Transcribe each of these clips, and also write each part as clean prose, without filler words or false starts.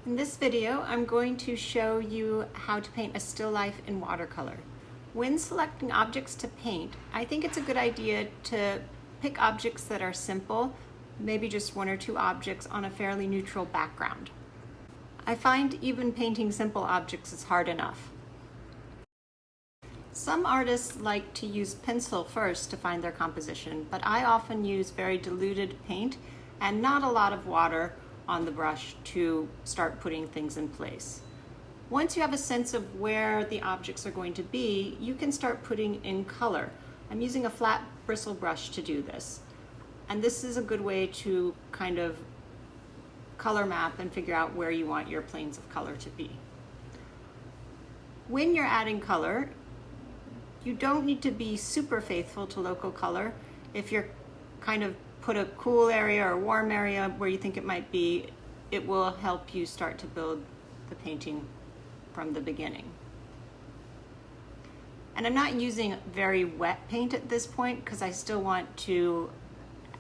In this video, I'm going to show you how to paint a still life in watercolor. When selecting objects to paint, I think it's a good idea to pick objects that are simple, maybe just one or two objects on a fairly neutral background. I find even painting simple objects is hard enough. Some artists like to use pencil first to find their composition, but I often use very diluted paint and not a lot of water on the brush to start putting things in place. Once you have a sense of where the objects are going to be, you can start putting in color. I'm using a flat bristle brush to do this. And this is a good way to kind of color map and figure out where you want your planes of color to be. When you're adding color, you don't need to be super faithful to local color. If you're kind of put a cool area or a warm area where you think it might be, it will help you start to build the painting from the beginning. And I'm not using very wet paint at this point because I still want to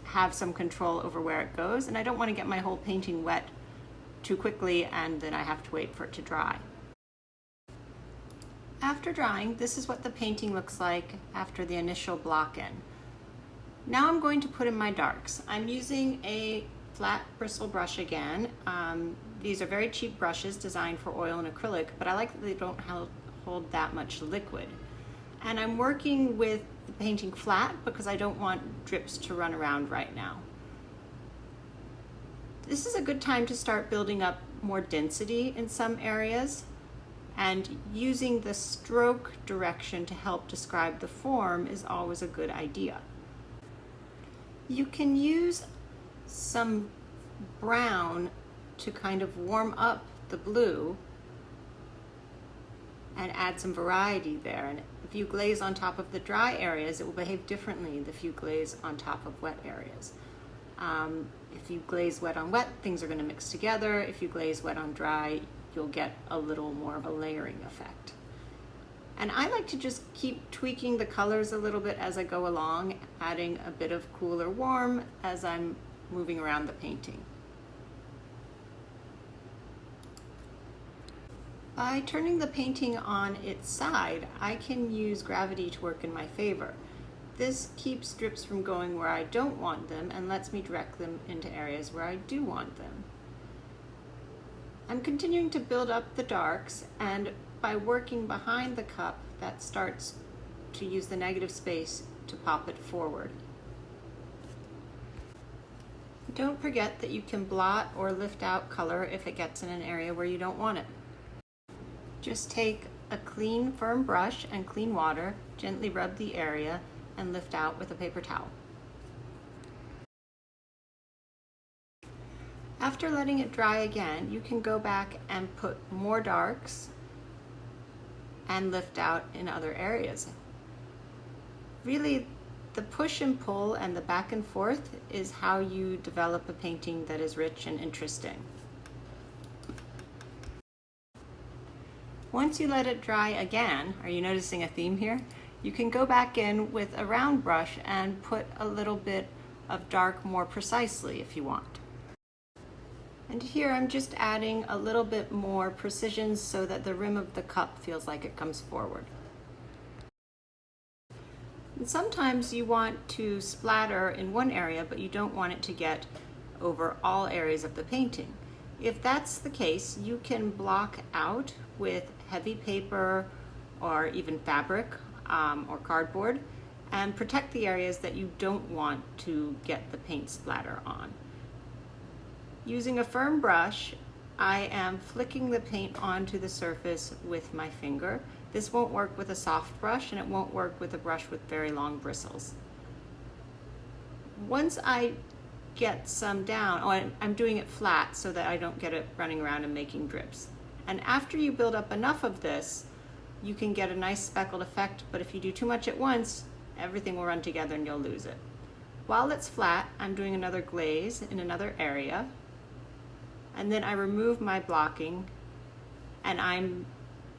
have some control over where it goes, and I don't want to get my whole painting wet too quickly and then I have to wait for it to dry. After drying, this is what the painting looks like after the initial block in. Now I'm going to put in my darks. I'm using a flat bristle brush again. These are very cheap brushes designed for oil and acrylic, but I like that they don't hold that much liquid. And I'm working with the painting flat because I don't want drips to run around right now. This is a good time to start building up more density in some areas, and using the stroke direction to help describe the form is always a good idea. You can use some brown to kind of warm up the blue and add some variety there. And if you glaze on top of the dry areas, it will behave differently than if you glaze on top of wet areas. If you glaze wet on wet, things are going to mix together. If you glaze wet on dry, you'll get a little more of a layering effect. And I like to just keep tweaking the colors a little bit as I go along, adding a bit of cool or warm as I'm moving around the painting. By turning the painting on its side, I can use gravity to work in my favor. This keeps drips from going where I don't want them and lets me direct them into areas where I do want them. I'm continuing to build up the darks, and by working behind the cup, that starts to use the negative space to pop it forward. Don't forget that you can blot or lift out color if it gets in an area where you don't want it. Just take a clean, firm brush and clean water, gently rub the area, and lift out with a paper towel. After letting it dry again, you can go back and put more darks and lift out in other areas. Really, the push and pull and the back and forth is how you develop a painting that is rich and interesting. Once you let it dry again, are you noticing a theme here? You can go back in with a round brush and put a little bit of dark more precisely if you want. And here I'm just adding a little bit more precision so that the rim of the cup feels like it comes forward. And sometimes you want to splatter in one area, but you don't want it to get over all areas of the painting. If that's the case, you can block out with heavy paper or even fabric or cardboard and protect the areas that you don't want to get the paint splatter on. Using a firm brush, I am flicking the paint onto the surface with my finger. This won't work with a soft brush, and it won't work with a brush with very long bristles. Once I get some down, I'm doing it flat so that I don't get it running around and making drips. And after you build up enough of this, you can get a nice speckled effect, but if you do too much at once, everything will run together and you'll lose it. While it's flat, I'm doing another glaze in another area. And then I remove my blocking and I'm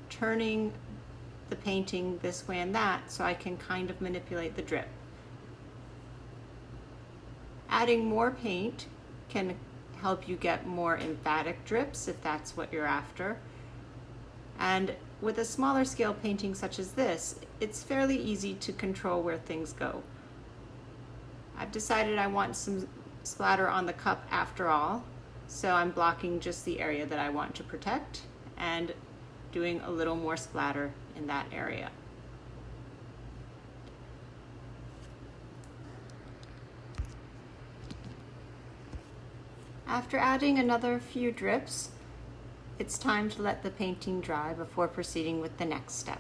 turning the painting this way and that so I can kind of manipulate the drip. Adding more paint can help you get more emphatic drips if that's what you're after. And with a smaller scale painting such as this, it's fairly easy to control where things go. I've decided I want some splatter on the cup after all, so I'm blocking just the area that I want to protect and doing a little more splatter in that area. After adding another few drips, it's time to let the painting dry before proceeding with the next step.